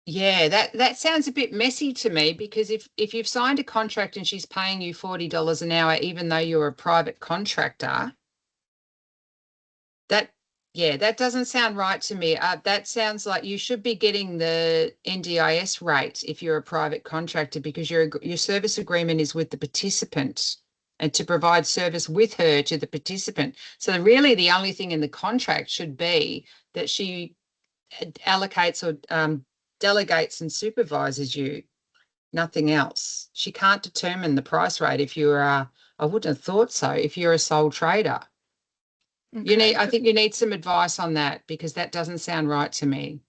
Speaker 1: yeah, that sounds a bit messy to me, because if you've signed a contract and she's paying you $40 an hour, even though you're a private contractor, that doesn't sound right to me. That sounds like you should be getting the NDIS rate if you're a private contractor, because your service agreement is with the participant and to provide service with her to the participant. So really the only thing in the contract should be that she allocates or delegates and supervises you, nothing else. She can't determine the price rate if you're I wouldn't have thought so, if you're a sole trader.
Speaker 3: Okay.
Speaker 1: I think you need some advice on that, because that doesn't sound right to me.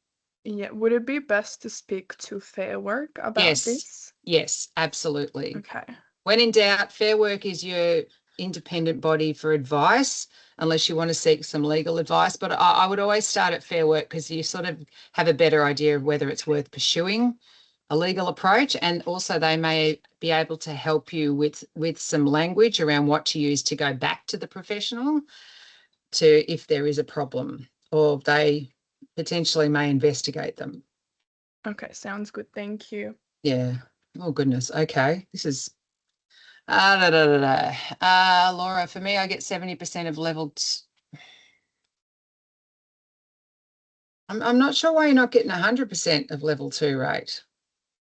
Speaker 3: Yeah, would it be best to speak to Fair Work about
Speaker 1: Yes.
Speaker 3: this?
Speaker 1: Yes, absolutely.
Speaker 3: Okay.
Speaker 1: When in doubt, Fair Work is your independent body for advice, unless you want to seek some legal advice. But I would always start at Fair Work, because you sort of have a better idea of whether it's worth pursuing a legal approach, and also they may be able to help you with some language around what to use to go back to the professional to if there is a problem, or they potentially may investigate them.
Speaker 3: Okay, sounds good. Thank you.
Speaker 1: Yeah. Oh goodness. Okay. This is Laura, for me, I get 70% of level. I'm not sure why you're not getting 100% of level 2 rate.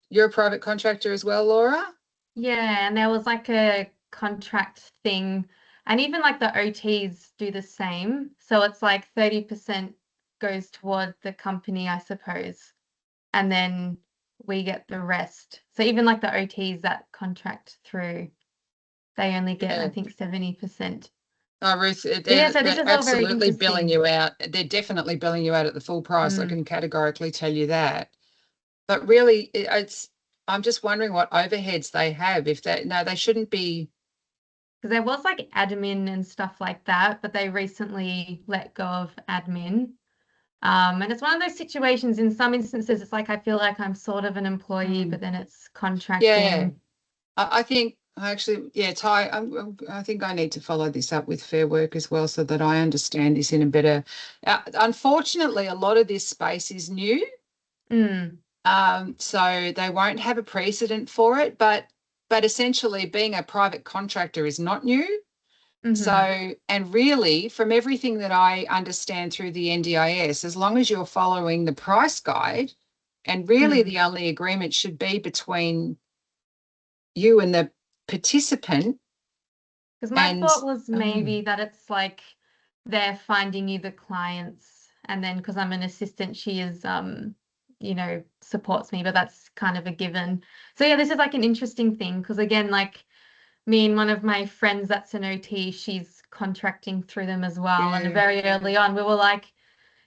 Speaker 1: You're a private contractor as well, Laura?
Speaker 2: Yeah, and there was like a contract thing, and even like the OTs do the same. So it's like 30% goes toward the company, I suppose, and then we get the rest. So even like the OTs that contract through, they only get, I think, 70%.
Speaker 1: Oh, Ruth,
Speaker 2: Yeah, so this
Speaker 1: they're
Speaker 2: is all very
Speaker 1: absolutely billing
Speaker 2: interesting.
Speaker 1: you out. They're definitely billing you out at the full price. I can categorically tell you that. But really, I'm just wondering what overheads they have. If that, no, they shouldn't be.
Speaker 2: Because there was like admin and stuff like that, but they recently let go of admin. And it's one of those situations, in some instances, it's like I feel like I'm sort of an employee, but then it's contracting.
Speaker 1: Yeah, I think actually, yeah, Ty, I think I need to follow this up with Fair Work as well, so that I understand this in a better. Unfortunately, a lot of this space is new. So they won't have a precedent for it, but essentially being a private contractor is not new. So, and really, from everything that I understand through the NDIS, as long as you're following the price guide, and really the only agreement should be between you and the participant.
Speaker 2: Because my thought was maybe that it's like they're finding you the clients, and then because I'm an assistant, she is you know, supports me, but that's kind of a given. So yeah, this is like an interesting thing, because again, like me and one of my friends that's an OT, she's contracting through them as well. And very early on, we were like,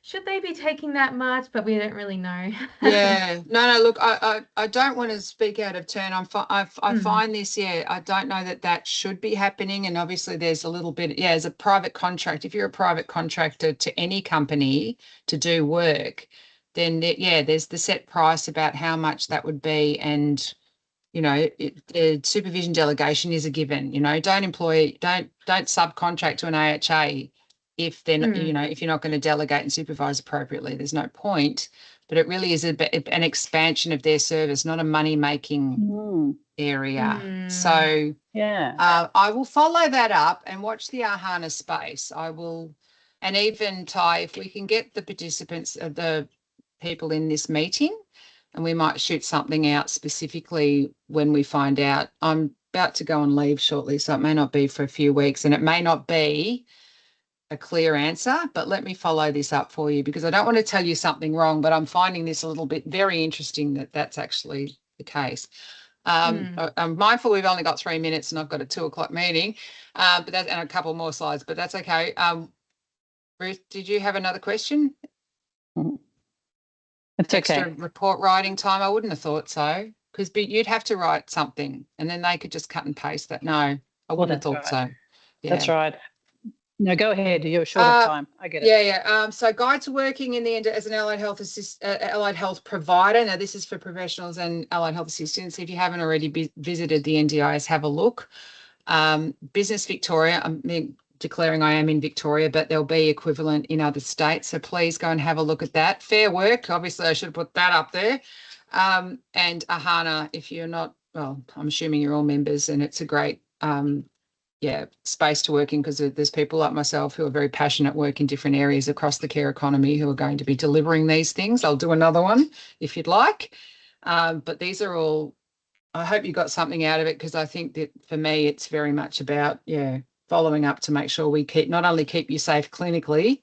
Speaker 2: should they be taking that much? But we don't really know.
Speaker 1: Yeah, no, look, I don't want to speak out of turn. I find this, I don't know that should be happening. And obviously there's a little bit, as a private contract, if you're a private contractor to any company to do work, then there's the set price about how much that would be. And you know, supervision delegation is a given. You know, don't subcontract to an AHA if then if you're not going to delegate and supervise appropriately. There's no point. But it really is an expansion of their service, not a money making area. So I will follow that up and watch the AHANA space. I will, and even Ty, if we can get the participants, the people in this meeting, and we might shoot something out specifically when we find out. I'm about to go on leave shortly, so it may not be for a few weeks, and it may not be a clear answer, but let me follow this up for you, because I don't want to tell you something wrong, but I'm finding this a little bit very interesting that that's actually the case. I'm mindful we've only got 3 minutes and I've got a 2 o'clock meeting, but that's, and a couple more slides, but that's okay. Ruth, did you have another question?
Speaker 5: It's
Speaker 1: extra
Speaker 5: okay.
Speaker 1: report writing time? I wouldn't have thought so, because you'd have to write something and then they could just cut and paste that. No, I wouldn't have thought so. Yeah.
Speaker 5: That's right. No, go ahead. You're short of time. I get it.
Speaker 1: Yeah. So guide to working in the end as an allied health provider. Now, this is for professionals and allied health assistants. If you haven't already visited the NDIS, have a look. Business Victoria, I'm declaring I am in Victoria, but there'll be equivalent in other states. So please go and have a look at that. Fair Work, obviously I should put that up there. And AHANA, if you're not, well, I'm assuming you're all members, and it's a great space to work in, because there's people like myself who are very passionate, work in different areas across the care economy, who are going to be delivering these things. I'll do another one if you'd like. But these are all, I hope you got something out of it, because I think that for me, it's very much about, following up to make sure we not only keep you safe clinically,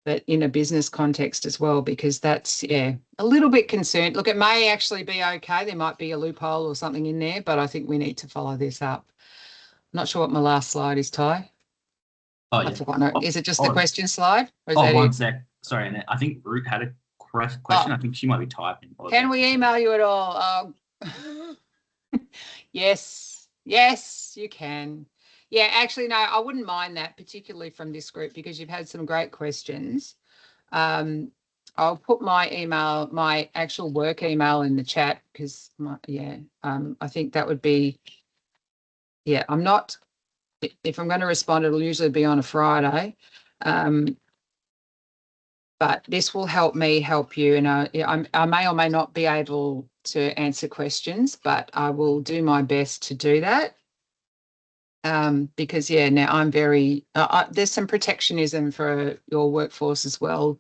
Speaker 1: but in a business context as well, because that's, a little bit concerned. Look, it may actually be okay. There might be a loophole or something in there, but I think we need to follow this up. Not sure what my last slide is, Ty.
Speaker 4: Oh, yeah.
Speaker 1: I forgot. Is it just the question slide? Or is
Speaker 4: Oh,
Speaker 1: that
Speaker 4: one
Speaker 1: it?
Speaker 4: sec. Sorry, Annette. I think Ruth had a question.
Speaker 1: Oh.
Speaker 4: I think she might be typing.
Speaker 1: Can we email you at all? Yes, you can. Yeah, actually, no, I wouldn't mind that, particularly from this group, because you've had some great questions. I'll put my email, my actual work email, in the chat, because I think that would be, I'm not, if I'm going to respond, it'll usually be on a Friday. But this will help me help you, and I may or may not be able to answer questions, but I will do my best to do that. Because now I'm very, there's some protectionism for your workforce as well.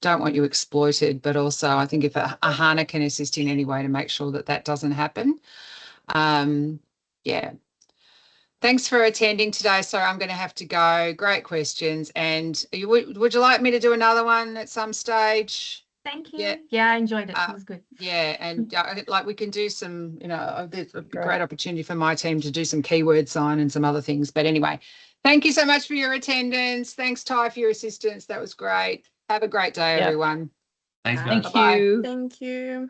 Speaker 1: Don't want you exploited, but also I think if AHANA can assist in any way to make sure that that doesn't happen. Thanks for attending today. Sorry, I'm going to have to go. Great questions. And would you like me to do another one at some stage?
Speaker 2: Thank you. Yeah, I enjoyed it. It was good.
Speaker 1: Yeah, and like we can do some, there's a great opportunity for my team to do some keyword sign and some other things. But anyway, thank you so much for your attendance. Thanks, Ty, for your assistance. That was great. Have a great day, everyone.
Speaker 4: Thanks,
Speaker 5: Thank
Speaker 4: guys.
Speaker 5: you.
Speaker 3: Thank you.